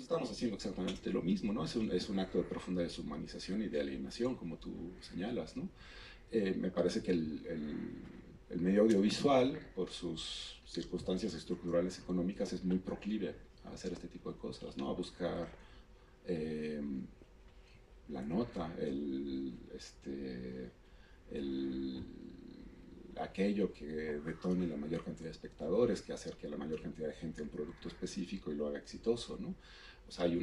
estamos haciendo exactamente lo mismo, ¿no? Es un acto de profunda deshumanización y de alienación, como tú señalas, ¿no? Me parece que el medio audiovisual, por sus circunstancias estructurales económicas, es muy proclive a hacer este tipo de cosas, ¿no? A buscar eh, la nota, aquello que detone la mayor cantidad de espectadores, que acerque a la mayor cantidad de gente a un producto específico y lo haga exitoso, ¿no? O sea, hay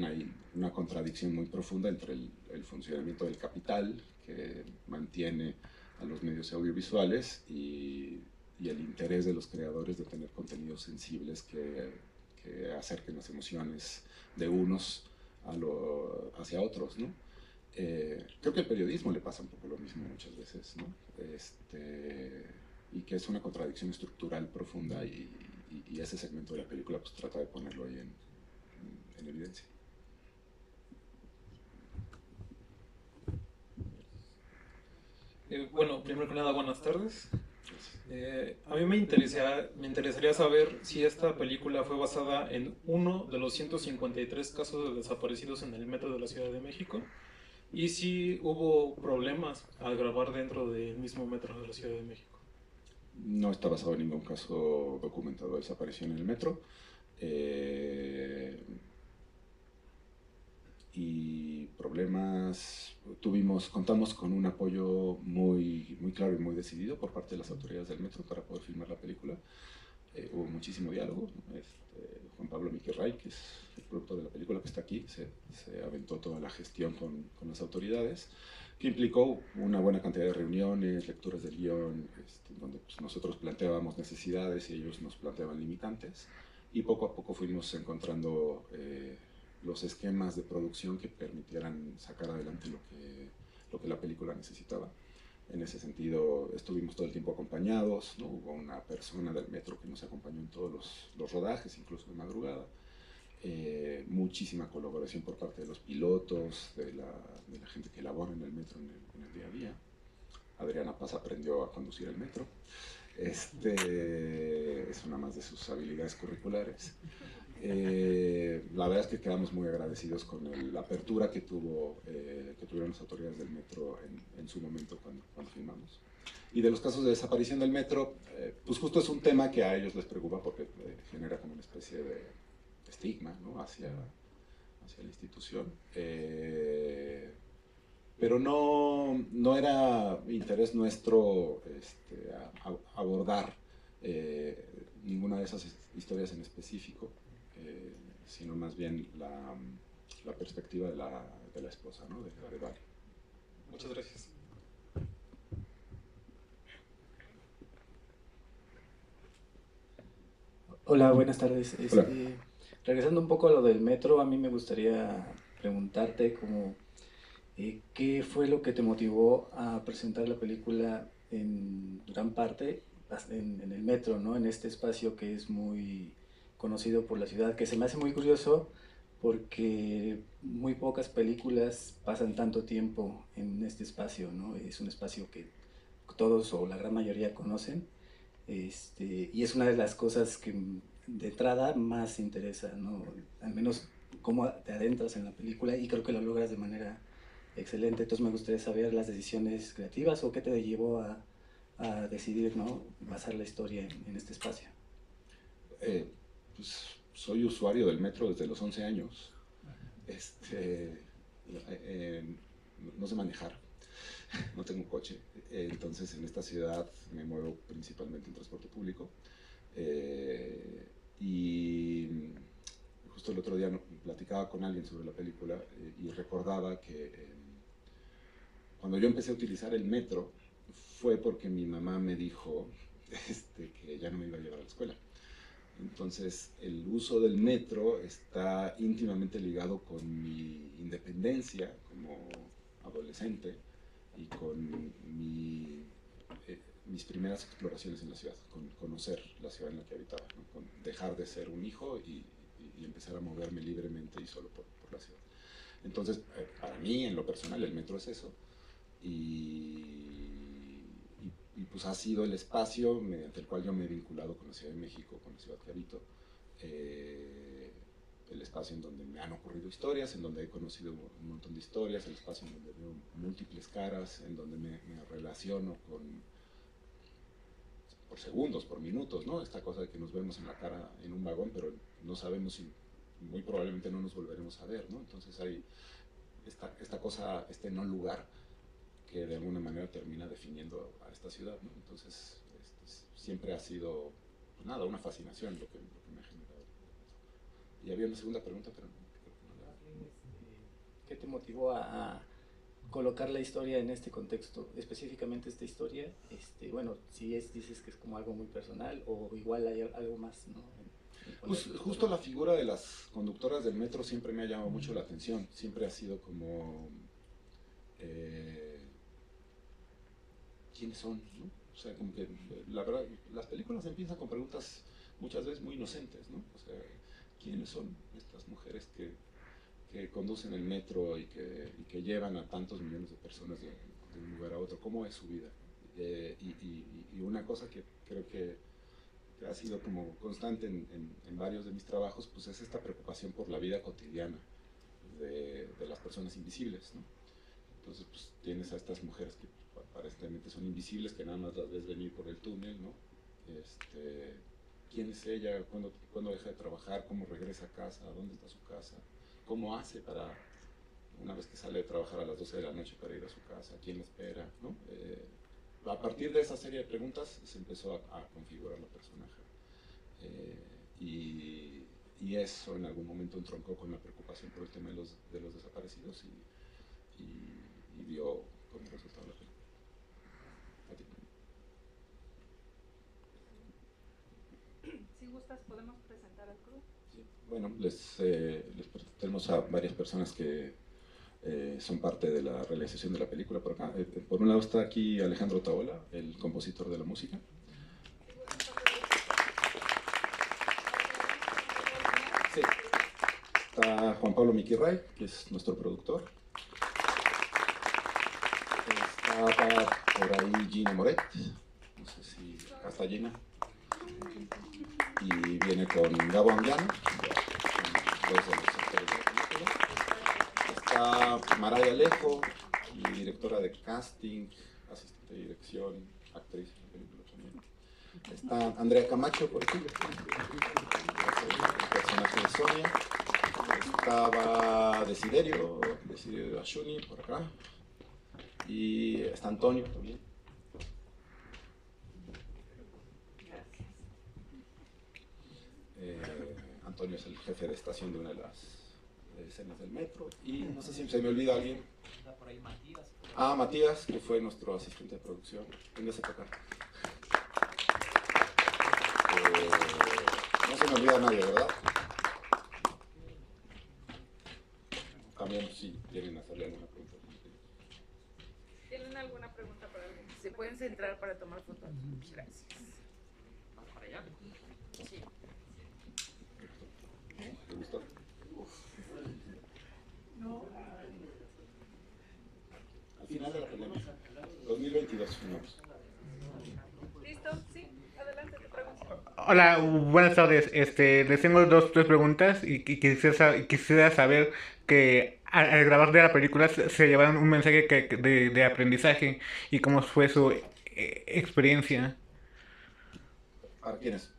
una contradicción muy profunda entre el funcionamiento del capital, que mantiene a los medios audiovisuales, y el interés de los creadores de tener contenidos sensibles que acerquen las emociones de unos hacia otros, ¿no? Creo que al periodismo le pasa un poco lo mismo muchas veces, ¿no? Y que es una contradicción estructural profunda, y ese segmento de la película pues trata de ponerlo ahí en evidencia. Bueno, primero que nada, buenas tardes. Gracias. A mí me interesaría saber si esta película fue basada en uno de los 153 casos de desaparecidos en el metro de la Ciudad de México y si hubo problemas al grabar dentro del mismo metro de la Ciudad de México. No está basado en ningún caso documentado de desaparición en el metro. Eh, y problemas, contamos con un apoyo muy claro y muy decidido por parte de las autoridades del metro para poder filmar la película. Hubo muchísimo diálogo, ¿no? Juan Pablo Miquelray, que es el productor de la película, que está aquí, se aventó toda la gestión con las autoridades, que implicó una buena cantidad de reuniones, lecturas del guión, donde pues, nosotros planteábamos necesidades y ellos nos planteaban limitantes, y poco a poco fuimos encontrando los esquemas de producción que permitieran sacar adelante lo que la película necesitaba. En ese sentido, estuvimos todo el tiempo acompañados, ¿no? Hubo una persona del metro que nos acompañó en todos los rodajes, incluso de madrugada. Muchísima colaboración por parte de los pilotos, de la gente que labora en el metro en el día a día. Adriana Paz aprendió a conducir el metro. Es una más de sus habilidades curriculares. La verdad es que quedamos muy agradecidos con la apertura que tuvieron las autoridades del metro en su momento cuando filmamos. Y de los casos de desaparición del metro, pues justo es un tema que a ellos les preocupa porque genera como una especie de estigma, ¿no? hacia la institución. Pero no era interés nuestro abordar ninguna de esas historias en específico, sino más bien la perspectiva de la esposa, ¿no? de Vari. Muchas gracias. Hola, buenas tardes. Hola. Regresando un poco a lo del metro, a mí me gustaría preguntarte qué fue lo que te motivó a presentar la película en gran parte en el metro, ¿no? En este espacio que es muy conocido por la ciudad, que se me hace muy curioso porque muy pocas películas pasan tanto tiempo en este espacio, ¿no? Es un espacio que todos o la gran mayoría conocen. Y es una de las cosas que de entrada más interesa, ¿no? Al menos cómo te adentras en la película, y creo que lo logras de manera excelente. Entonces me gustaría saber las decisiones creativas o qué te llevó a decidir, ¿no? Basar la historia en este espacio. Pues soy usuario del metro desde los 11 años. No sé manejar, no tengo coche, entonces en esta ciudad me muevo principalmente en transporte público. Y justo el otro día platicaba con alguien sobre la película, y recordaba que cuando yo empecé a utilizar el metro fue porque mi mamá me dijo que ya no me iba a llevar a la escuela. Entonces el uso del metro está íntimamente ligado con mi independencia como adolescente y con mis primeras exploraciones en la ciudad, con conocer la ciudad en la que habitaba, ¿no? Con dejar de ser un hijo y empezar a moverme libremente y solo por la ciudad. Entonces, para mí, en lo personal, el metro es eso. Y pues ha sido el espacio mediante el cual yo me he vinculado con la Ciudad de México, con la ciudad que habito, el espacio en donde me han ocurrido historias, en donde he conocido un montón de historias, el espacio en donde veo múltiples caras, en donde me relaciono por segundos, por minutos, ¿no? Esta cosa de que nos vemos en la cara en un vagón, pero no sabemos si muy probablemente no nos volveremos a ver, ¿no? Entonces hay esta cosa, este no lugar que de alguna manera termina definiendo a esta ciudad, ¿no? Entonces siempre ha sido, pues nada, una fascinación lo que me ha generado. Y había una segunda pregunta, pero creo que no la... ¿Qué te motivó a colocar la historia en este contexto, específicamente esta historia? Bueno, si dices que es como algo muy personal, o igual hay algo más, ¿no? Pues justo la figura de las conductoras del metro siempre me ha llamado mucho la atención, siempre ha sido como ¿quiénes son? ¿No? O sea, como que la verdad, las películas empiezan con preguntas muchas veces muy inocentes, ¿no? O sea, ¿quiénes son estas mujeres que conducen el metro y que llevan a tantos millones de personas de un lugar a otro? ¿Cómo es su vida? Y una cosa que creo que ha sido como constante en varios de mis trabajos, pues es esta preocupación por la vida cotidiana de las personas invisibles, ¿no? Entonces, pues tienes a estas mujeres que aparentemente son invisibles, que nada más las ves venir por el túnel, ¿no? ¿Quién es ella? ¿Cuándo deja de trabajar? ¿Cómo regresa a casa? ¿Dónde está su casa? ¿Cómo hace para, una vez que sale de trabajar a las 12 de la noche, para ir a su casa? ¿Quién la espera? ¿No? A partir de esa serie de preguntas se empezó a configurar la personaje. Y eso en algún momento entroncó con la preocupación por el tema de los desaparecidos y dio como resultado la película. Si gustas, podemos presentar al crew. Sí. Bueno, tenemos a varias personas que son parte de la realización de la película por acá. Por un lado está aquí Alejandro Taola, el compositor de la música. Sí. Está Juan Pablo Miquirray, que es nuestro productor. Está por ahí Gina Moret, no sé si acá está Gina. Y viene con Gabo Anguiano, dos de los actores de la película. Está Maraya Alejo, mi directora de casting, asistente de dirección, actriz de la película también. Está Andrea Camacho por aquí, el personaje de Sonia. Estaba Desiderio Ashuni por acá. Y está Antonio también. Antonio es el jefe de estación de una de las escenas del metro. Y no sé si se me olvida alguien. Está por ahí Matías. Ah, Matías, que fue nuestro asistente de producción. Véngase para acá. No se me olvida nadie, ¿verdad? También si quieren hacerle alguna pregunta. ¿Tienen alguna pregunta para alguien? Se pueden centrar para tomar fotos. Gracias. ¿Vamos para allá? Sí. ¿Te gustó? No. Al final de la pandemia. 2022 finales. ¿Listo? Sí. Adelante, te pregunto. Hola, buenas tardes. Les tengo tres preguntas y quisiera saber que al grabar de la película se llevaron un mensaje de aprendizaje y cómo fue su experiencia. ¿Para quiénes?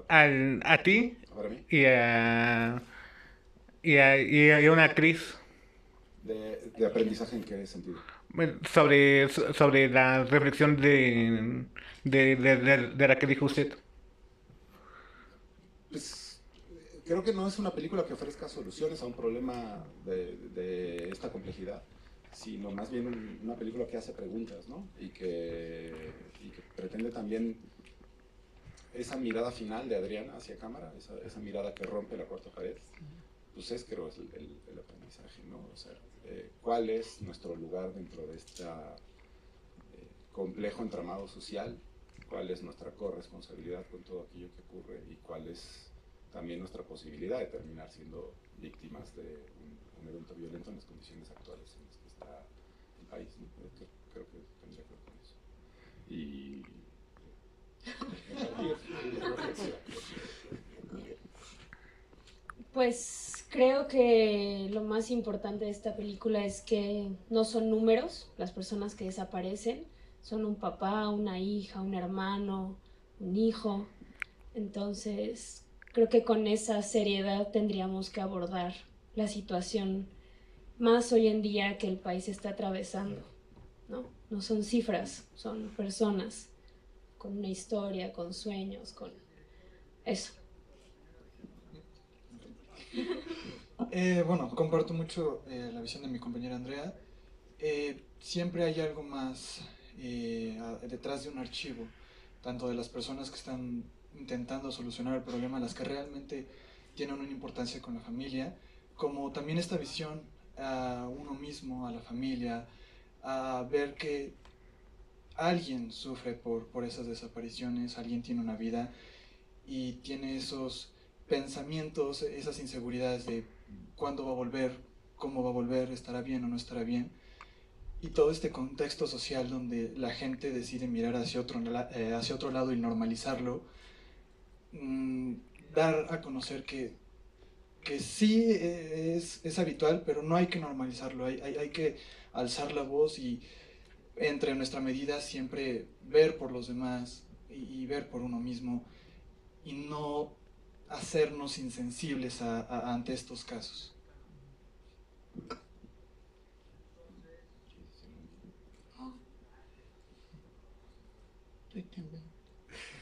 A ti ¿Para mí? y a una actriz. ¿De aprendizaje en qué sentido? Bueno, sobre la reflexión de la que dijo usted. Pues creo que no es una película que ofrezca soluciones a un problema de esta complejidad, sino más bien una película que hace preguntas, ¿no? Y que pretende también esa mirada final de Adriana hacia cámara, esa mirada que rompe la cuarta pared, pues creo es el aprendizaje, ¿no? O sea, ¿cuál es nuestro lugar dentro de este complejo entramado social? ¿Cuál es nuestra corresponsabilidad con todo aquello que ocurre? ¿Y cuál es también nuestra posibilidad de terminar siendo víctimas de un evento violento en las condiciones actuales en las que está el país, ¿no? Creo que tendría que ver con eso. Y... Pues Creo que lo más importante de esta película es que no son números las personas que desaparecen, son un papá, una hija, un hermano, un hijo. Entonces, creo que con esa seriedad tendríamos que abordar la situación más hoy en día que el país está atravesando, ¿no? No son cifras, son personas con una historia, con sueños, con eso. Bueno, comparto mucho la visión de mi compañera Andrea. Siempre hay algo más detrás de un archivo, tanto de las personas que están intentando solucionar el problema, las que realmente tienen una importancia con la familia, como también esta visión a uno mismo, a la familia, a ver que alguien sufre por esas desapariciones, alguien tiene una vida y tiene esos pensamientos, esas inseguridades de cuándo va a volver, cómo va a volver, estará bien o no estará bien. Y todo este contexto social donde la gente decide mirar hacia otro lado y normalizarlo, dar a conocer que sí es habitual, pero no hay que normalizarlo, hay que alzar la voz y entre nuestra medida siempre ver por los demás y ver por uno mismo y no hacernos insensibles ante estos casos.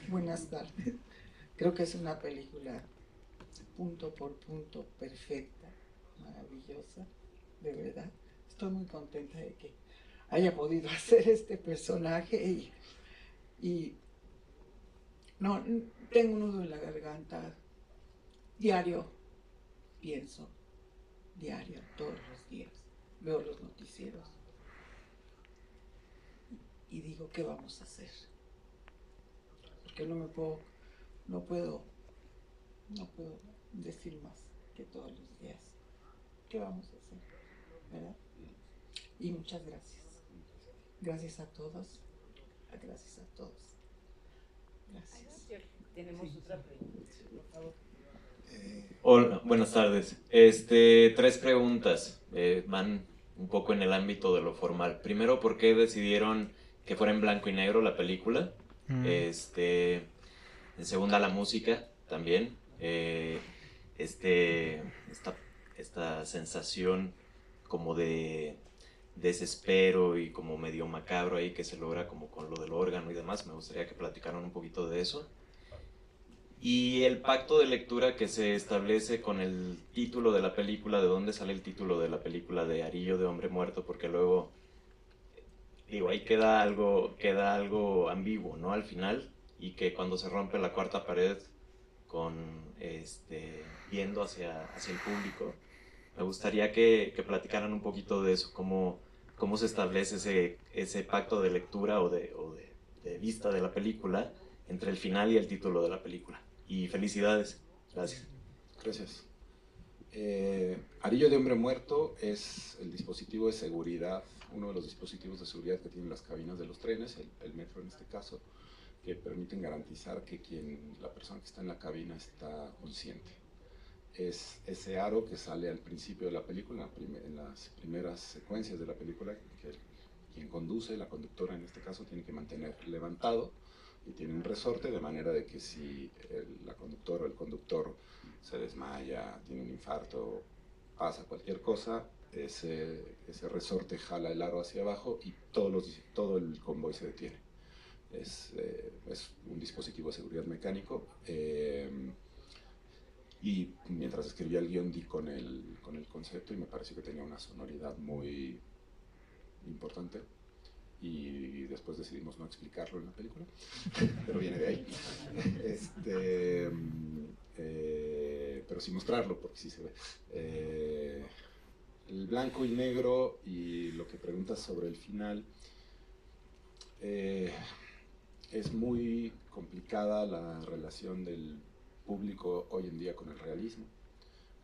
Buenas tardes. Creo que es una película punto por punto perfecta, maravillosa, de verdad. Estoy muy contenta de que haya podido hacer este personaje y no, tengo un nudo en la garganta. Diario pienso, diario, todos los días. Veo los noticieros y digo, ¿qué vamos a hacer? Porque no puedo decir más que todos los días. ¿Qué vamos a hacer? ¿Verdad? Y muchas gracias. Gracias a todos. Gracias a todos. Gracias. Tenemos otra pregunta, por favor. Hola, buenas tardes. Tres preguntas. Van un poco en el ámbito de lo formal. Primero, ¿por qué decidieron que fuera en blanco y negro la película? En segunda, la música también. Esta sensación como de desespero y como medio macabro ahí que se logra como con lo del órgano y demás. Me gustaría que platicaran un poquito de eso. Y el pacto de lectura que se establece con el título de la película, ¿de dónde sale el título de la película de Arillo de Hombre Muerto? Porque luego, digo, ahí queda algo ambiguo, ¿no? Al final, y que cuando se rompe la cuarta pared con, viendo hacia el público, me gustaría que platicaran un poquito de eso, cómo se establece ese pacto de lectura o de vista de la película entre el final y el título de la película. Y felicidades. Gracias. Gracias. Arillo de Hombre Muerto es el dispositivo de seguridad, uno de los dispositivos de seguridad que tienen las cabinas de los trenes, el metro en este caso, que permiten garantizar que la persona que está en la cabina está consciente. Es ese aro que sale al principio de la película, en las primeras secuencias de la película, que quien conduce, la conductora en este caso, tiene que mantener levantado y tiene un resorte de manera de que si la conductora o el conductor se desmaya, tiene un infarto, pasa cualquier cosa, ese resorte jala el aro hacia abajo y todo el convoy se detiene. Es un dispositivo de seguridad mecánico. Y mientras escribía el guión di con el concepto y me pareció que tenía una sonoridad muy importante. Y después decidimos no explicarlo en la película, pero viene de ahí. Pero sí mostrarlo, porque sí se ve. El blanco y negro y lo que preguntas sobre el final, es muy complicada la relación del público hoy en día con el realismo,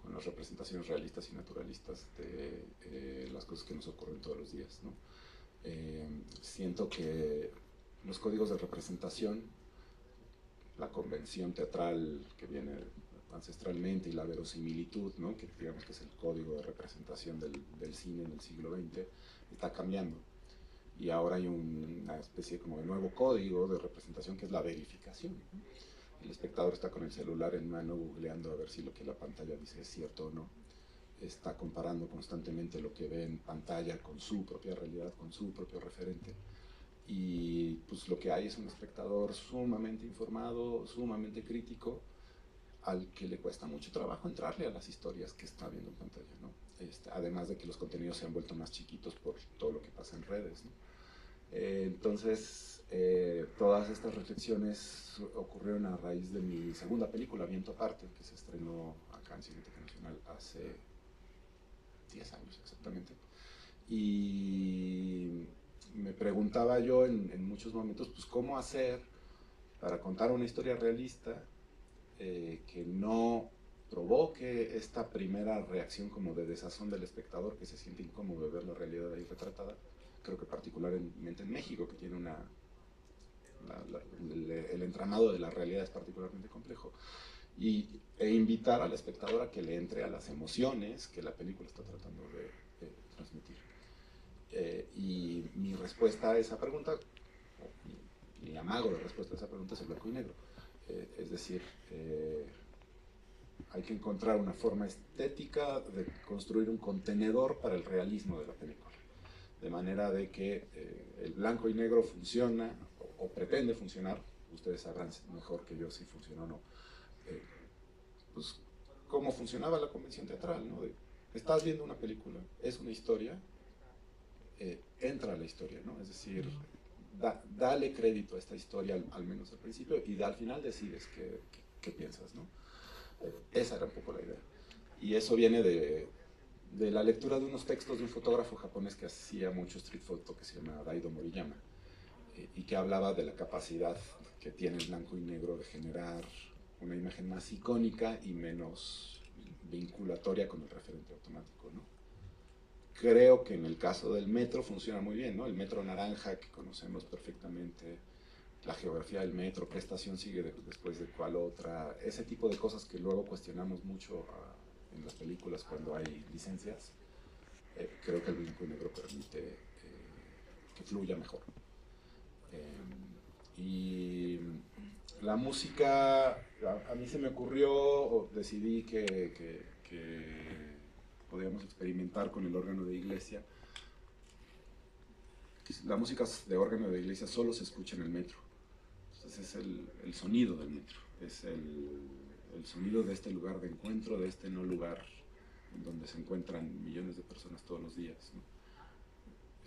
con las representaciones realistas y naturalistas de las cosas que nos ocurren todos los días, ¿no? Siento que los códigos de representación, la convención teatral que viene ancestralmente y la verosimilitud, ¿no? Que digamos que es el código de representación del cine en el siglo XX, está cambiando. Y ahora hay una especie como de nuevo código de representación que es la verificación, ¿no? El espectador está con el celular en mano googleando a ver si lo que la pantalla dice es cierto o no. Está comparando constantemente lo que ve en pantalla con su propia realidad, con su propio referente. Y pues lo que hay es un espectador sumamente informado, sumamente crítico, al que le cuesta mucho trabajo entrarle a las historias que está viendo en pantalla, ¿no? Además de que los contenidos se han vuelto más chiquitos por todo lo que pasa en redes, ¿no? Entonces, todas estas reflexiones ocurrieron a raíz de mi segunda película, Viento Aparte, que se estrenó acá en Cineteca Nacional hace 10 años exactamente. Y me preguntaba yo en muchos momentos, pues, ¿cómo hacer para contar una historia realista que no provoque esta primera reacción como de desazón del espectador, que se siente incómodo de ver la realidad ahí retratada? Creo que particularmente en México, que tiene el entramado de la realidad es particularmente complejo, e invitar al espectador a que le entre a las emociones que la película está tratando de transmitir. Y mi respuesta a esa pregunta, mi amago de respuesta a esa pregunta es el blanco y negro. Es decir, hay que encontrar una forma estética de construir un contenedor para el realismo de la película, de manera de que el blanco y negro funciona o pretende funcionar. Ustedes sabrán mejor que yo si funciona o no, pues cómo funcionaba la convención teatral, ¿no? Estás viendo una película, es una historia, entra a la historia, ¿no? Es decir, dale crédito a esta historia al menos al principio, y al final decides qué piensas, ¿no? Esa era un poco la idea. Y eso viene de la lectura de unos textos de un fotógrafo japonés que hacía mucho street photo, que se llama Daido Moriyama, y que hablaba de la capacidad que tiene el blanco y negro de generar una imagen más icónica y menos vinculatoria con el referente automático, ¿no? Creo que en el caso del metro funciona muy bien, ¿no? El metro naranja, que conocemos perfectamente, la geografía del metro, qué estación sigue después de cuál otra, ese tipo de cosas que luego cuestionamos mucho en las películas cuando hay licencias. Creo que el blanco y negro permite que fluya mejor. Y la música, a mí se me ocurrió, o decidí que podíamos experimentar con el órgano de iglesia. La música de órgano de iglesia solo se escucha en el metro. Entonces es el sonido del metro, es el sonido de este lugar de encuentro, de este no lugar en donde se encuentran millones de personas todos los días, ¿no?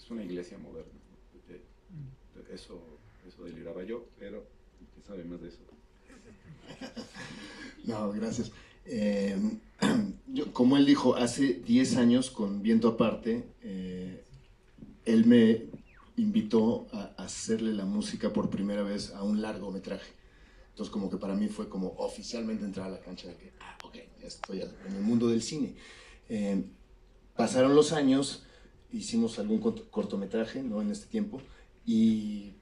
Es una iglesia moderna, ¿no? Eso deliraba yo, pero ¿qué sabe más de eso? No, gracias. Como él dijo, hace 10 años con Viento Aparte, él me invitó a hacerle la música por primera vez a un largometraje. Entonces como que para mí fue como oficialmente entrar a la cancha de que, ok, ya estoy en el mundo del cine. Pasaron los años, hicimos algún cortometraje, ¿no? En este tiempo, y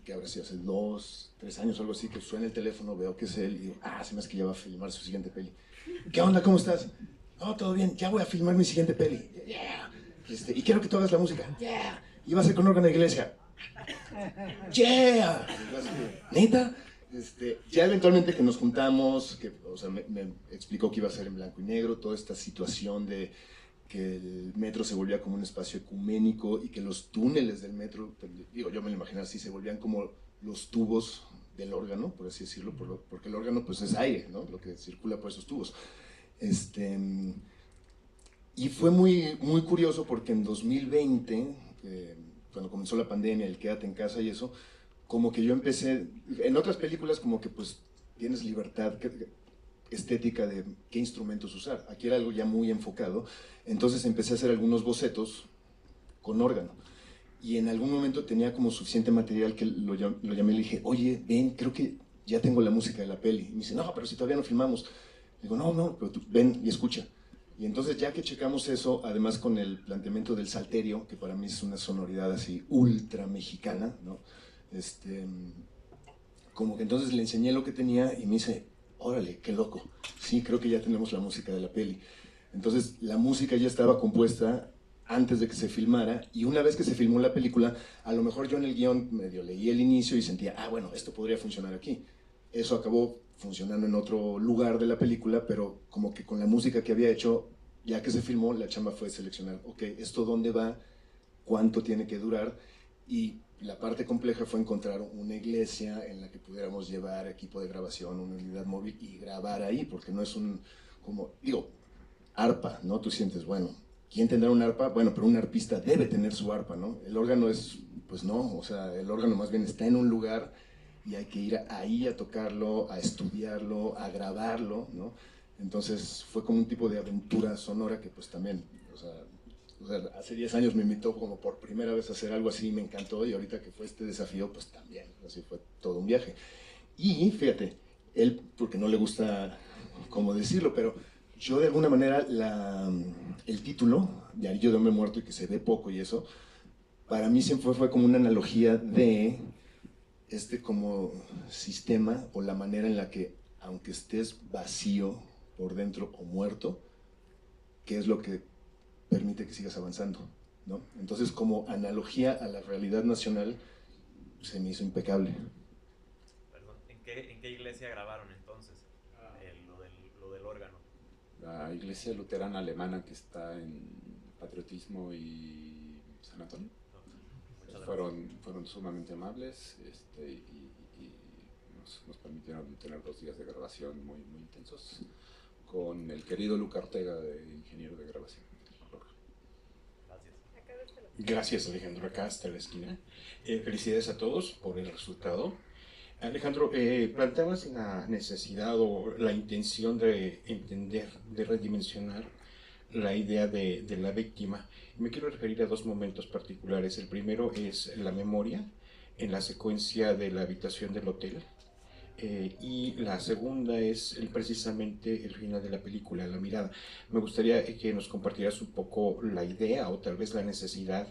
que habrá sido hace 2, 3 años o algo así, que suena el teléfono, veo que es él, y digo, se me hace que ya va a filmar su siguiente peli. ¿Qué onda? ¿Cómo estás? No, todo bien, ya voy a filmar mi siguiente peli. Yeah. Y quiero que tú hagas la música. Yeah. Y va a ser con órgano de iglesia. Yeah. ¿Neta? Ya eventualmente que nos juntamos, o sea, me explicó que iba a ser en blanco y negro, toda esta situación de que el metro se volvía como un espacio ecuménico y que los túneles del metro, digo, yo me lo imagino así, se volvían como los tubos del órgano, por así decirlo, porque el órgano pues es aire, ¿no? Lo que circula por esos tubos. Y fue muy, muy curioso porque en 2020, cuando comenzó la pandemia, el quédate en casa y eso, como que yo empecé, en otras películas como que pues tienes libertad estética de qué instrumentos usar. Aquí era algo ya muy enfocado, entonces empecé a hacer algunos bocetos con órgano. Y en algún momento tenía como suficiente material que lo llamé y le dije, oye, ven, creo que ya tengo la música de la peli. Y me dice, no, pero si todavía no filmamos. Le digo, no, pero tú ven y escucha. Y entonces ya que checamos eso, además con el planteamiento del salterio, que para mí es una sonoridad así ultra mexicana, ¿no? Como que entonces le enseñé lo que tenía y me dice, órale, qué loco, sí, creo que ya tenemos la música de la peli. Entonces, la música ya estaba compuesta antes de que se filmara, y una vez que se filmó la película, a lo mejor yo en el guión medio leí el inicio y sentía, bueno, esto podría funcionar aquí. Eso acabó funcionando en otro lugar de la película, pero como que con la música que había hecho, ya que se filmó, la chamba fue seleccionar, ok, ¿esto dónde va? ¿Cuánto tiene que durar? Y la parte compleja fue encontrar una iglesia en la que pudiéramos llevar equipo de grabación, una unidad móvil y grabar ahí, porque no es arpa, ¿no? Tú sientes, bueno, ¿quién tendrá un arpa? Bueno, pero un arpista debe tener su arpa, ¿no? El órgano pues no, o sea, el órgano más bien está en un lugar y hay que ir ahí a tocarlo, a estudiarlo, a grabarlo, ¿no? Entonces fue como un tipo de aventura sonora que pues también, o sea, hace 10 años me invitó como por primera vez a hacer algo así y me encantó, y ahorita que fue este desafío, pues también, así fue todo un viaje. Y fíjate, él, porque no le gusta cómo decirlo, pero yo de alguna manera el título, Diario de Hombre Muerto, y que se ve poco y eso, para mí siempre fue como una analogía de este como sistema o la manera en la que, aunque estés vacío por dentro o muerto, ¿qué es lo que permite que sigas avanzando? ¿No? Entonces, como analogía a la realidad nacional, se me hizo impecable. Perdón, ¿en qué iglesia grabaron entonces lo del órgano? La iglesia luterana alemana que está en Patriotismo y San Antonio. Fueron sumamente amables, y nos permitieron tener 2 días de grabación muy, muy intensos con el querido Luca Ortega, de ingeniero de grabación. Gracias, Alejandro, acá hasta la esquina. Felicidades a todos por el resultado. Alejandro, planteabas la necesidad o la intención de entender, de redimensionar la idea de la víctima. Me quiero referir a 2 momentos particulares. El primero es la memoria en la secuencia de la habitación del hotel, y la segunda es precisamente el final de la película, la mirada. Me gustaría que nos compartieras un poco la idea o tal vez la necesidad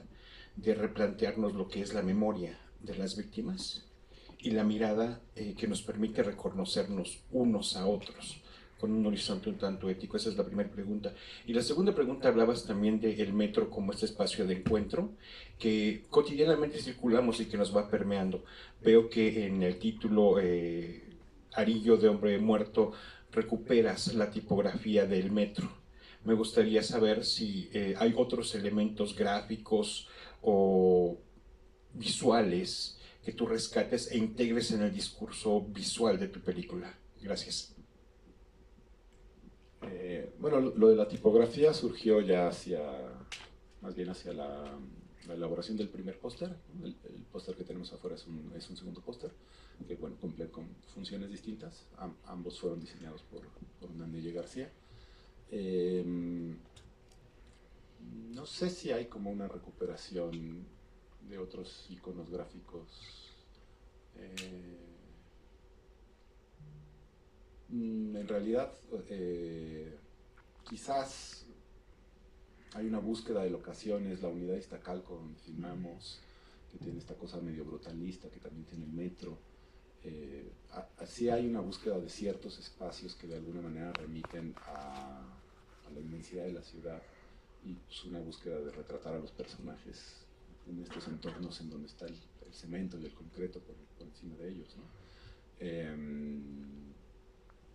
de replantearnos lo que es la memoria de las víctimas y la mirada que nos permite reconocernos unos a otros con un horizonte un tanto ético. Esa es la primera pregunta. Y la segunda pregunta, hablabas también del metro como este espacio de encuentro que cotidianamente circulamos y que nos va permeando. Veo que en el título Arillo de Hombre Muerto recuperas la tipografía del metro. Me gustaría saber si hay otros elementos gráficos o visuales que tú rescates e integres en el discurso visual de tu película. Gracias. Bueno, lo de la tipografía surgió ya más bien hacia la elaboración del primer póster. El póster que tenemos afuera es un segundo póster, que bueno, cumple con funciones distintas. Ambos fueron diseñados por Nandeye García. No sé si hay como una recuperación de otros iconos gráficos. En realidad, quizás hay una búsqueda de locaciones, la unidad Iztacalco donde filmamos, que tiene esta cosa medio brutalista, que también tiene el metro. Así hay una búsqueda de ciertos espacios que de alguna manera remiten a la inmensidad de la ciudad, y pues una búsqueda de retratar a los personajes en estos entornos en donde está el cemento y el concreto por encima de ellos, ¿no?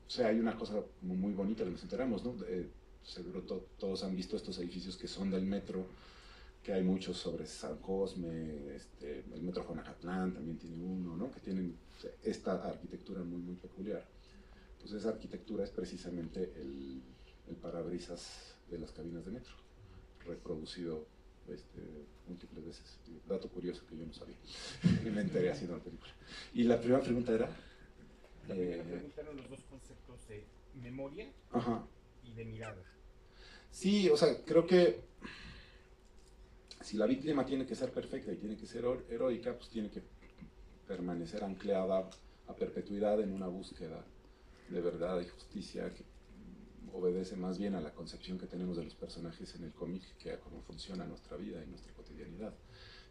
O sea, hay una cosa muy bonita que nos enteramos, ¿no? Seguro todos han visto estos edificios que son del metro, que hay muchos sobre San Cosme, el metro Jonacatlán también tiene uno, ¿no? Que tienen esta arquitectura muy, muy peculiar. Pues esa arquitectura es precisamente el parabrisas de las cabinas de metro, reproducido múltiples veces. Dato curioso que yo no sabía, y me enteré haciendo la película. Y la primera pregunta era... La primera pregunta eran los 2 conceptos de memoria y de mirada. Sí, o sea, creo que si la víctima tiene que ser perfecta y tiene que ser heroica, pues tiene que permanecer anclada a perpetuidad en una búsqueda de verdad y justicia que obedece más bien a la concepción que tenemos de los personajes en el cómic que a cómo funciona nuestra vida y nuestra cotidianidad.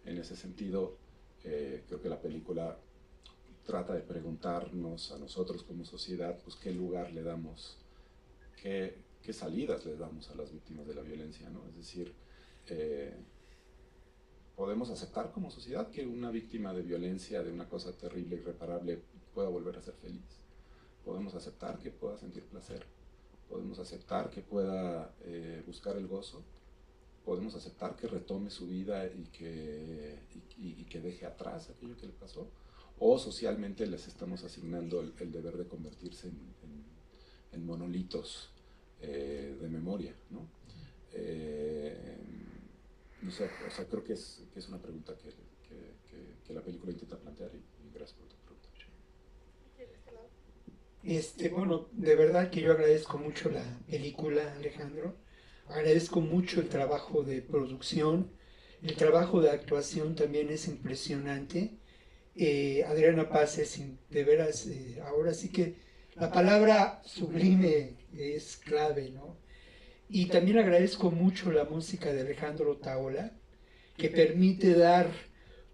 En ese sentido, creo que la película trata de preguntarnos a nosotros como sociedad, pues qué lugar le damos, qué salidas le damos a las víctimas de la violencia, ¿no? Es decir, podemos aceptar como sociedad que una víctima de violencia, de una cosa terrible, irreparable, pueda volver a ser feliz. Podemos aceptar que pueda sentir placer. Podemos aceptar que pueda buscar el gozo. Podemos aceptar que retome su vida y que deje atrás aquello que le pasó. O socialmente les estamos asignando el deber de convertirse en monolitos de memoria, ¿no? No sé, o sea, creo que es una pregunta que la película intenta plantear y gracias por tu pregunta. Bueno, de verdad que yo agradezco mucho la película, Alejandro. Agradezco mucho el trabajo de producción, el trabajo de actuación también es impresionante. Adriana Paz es de veras, ahora sí que la palabra sublime es clave, ¿no? Y también agradezco mucho la música de Alejandro Taola, que permite dar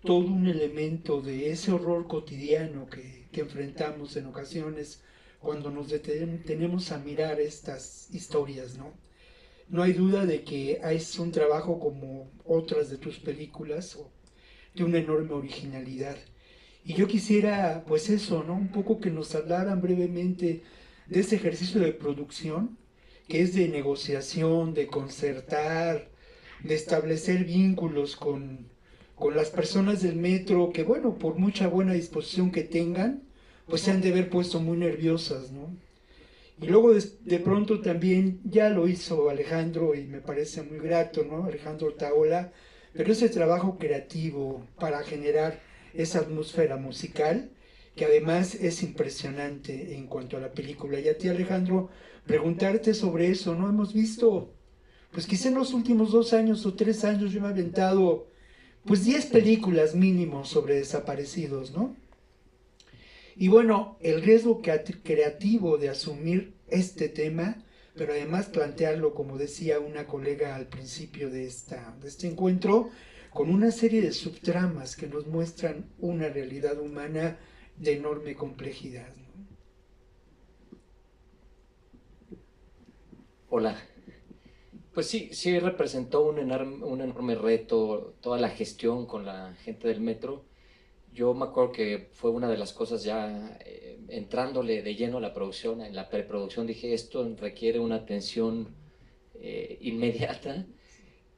todo un elemento de ese horror cotidiano que enfrentamos en ocasiones cuando nos detenemos a mirar estas historias, ¿no? No hay duda de que es un trabajo como otras de tus películas, de una enorme originalidad. Y yo quisiera, pues eso, ¿no? Un poco que nos hablaran brevemente de este ejercicio de producción, que es de negociación, de concertar, de establecer vínculos con las personas del metro, que bueno, por mucha buena disposición que tengan, pues se han de ver puesto muy nerviosas, ¿no? Y luego de pronto también ya lo hizo Alejandro y me parece muy grato, ¿no? Alejandro Taola, pero ese trabajo creativo para generar esa atmósfera musical, que además es impresionante en cuanto a la película. Y a ti, Alejandro, preguntarte sobre eso, ¿no? Hemos visto, pues quizá en los últimos 2 años o 3 años yo me he aventado, pues 10 películas mínimo sobre desaparecidos, ¿no? Y bueno, el riesgo creativo de asumir este tema, pero además plantearlo, como decía una colega al principio de este encuentro, con una serie de subtramas que nos muestran una realidad humana de enorme complejidad, ¿no? Hola. Pues sí representó un enorme reto toda la gestión con la gente del metro. Yo me acuerdo que fue una de las cosas ya entrándole de lleno a la producción, en la preproducción dije esto requiere una atención inmediata.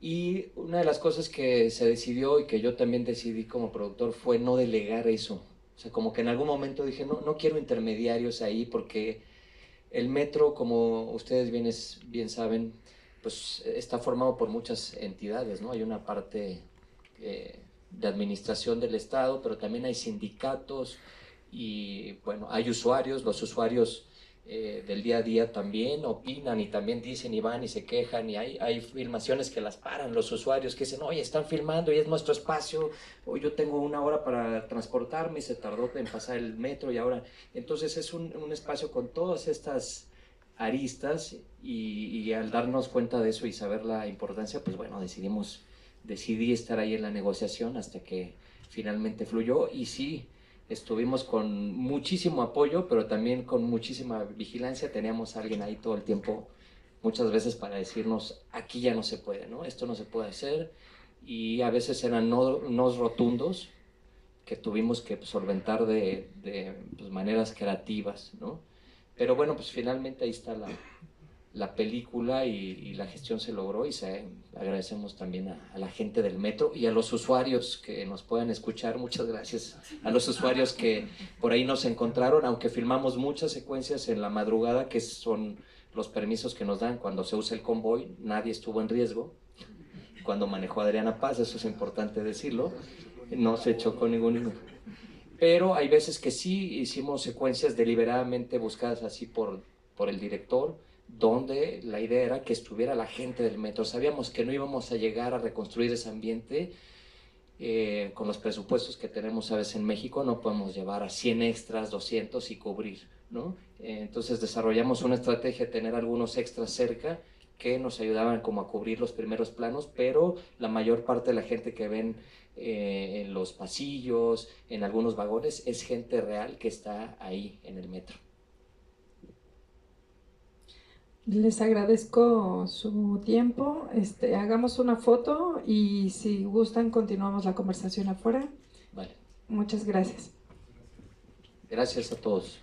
Y una de las cosas que se decidió y que yo también decidí como productor fue no delegar eso. O sea, como que en algún momento dije, no quiero intermediarios ahí porque el metro, como ustedes bien saben, pues está formado por muchas entidades, ¿no? Hay una parte de administración del Estado, pero también hay sindicatos y, bueno, hay usuarios, los usuarios del día a día también opinan y también dicen y van y se quejan y hay filmaciones que las paran los usuarios que dicen, oye, están filmando y es nuestro espacio, o yo tengo 1 hora para transportarme y se tardó en pasar el metro y ahora, entonces es un espacio con todas estas aristas y al darnos cuenta de eso y saber la importancia, pues bueno, decidí estar ahí en la negociación hasta que finalmente fluyó y sí, estuvimos con muchísimo apoyo, pero también con muchísima vigilancia. Teníamos a alguien ahí todo el tiempo, muchas veces para decirnos, aquí ya no se puede, ¿no? Esto no se puede hacer. Y a veces eran nos rotundos que tuvimos que solventar de pues, maneras creativas, ¿no? Pero bueno, pues finalmente ahí está la película y la gestión se logró y agradecemos también a la gente del metro y a los usuarios que nos puedan escuchar. Muchas gracias a los usuarios que por ahí nos encontraron, aunque filmamos muchas secuencias en la madrugada, que son los permisos que nos dan cuando se usa el convoy. Nadie estuvo en riesgo cuando manejó Adriana Paz, eso es importante decirlo, no se chocó ninguno. Pero hay veces que sí hicimos secuencias deliberadamente buscadas así por el director, donde la idea era que estuviera la gente del metro. Sabíamos que no íbamos a llegar a reconstruir ese ambiente con los presupuestos que tenemos a veces en México, no podemos llevar a 100 extras, 200 y cubrir, ¿no? Entonces desarrollamos una estrategia de tener algunos extras cerca que nos ayudaban como a cubrir los primeros planos, pero la mayor parte de la gente que ven en los pasillos, en algunos vagones, es gente real que está ahí en el metro. Les agradezco su tiempo. Hagamos una foto y si gustan continuamos la conversación afuera. Vale. Muchas gracias. Gracias a todos.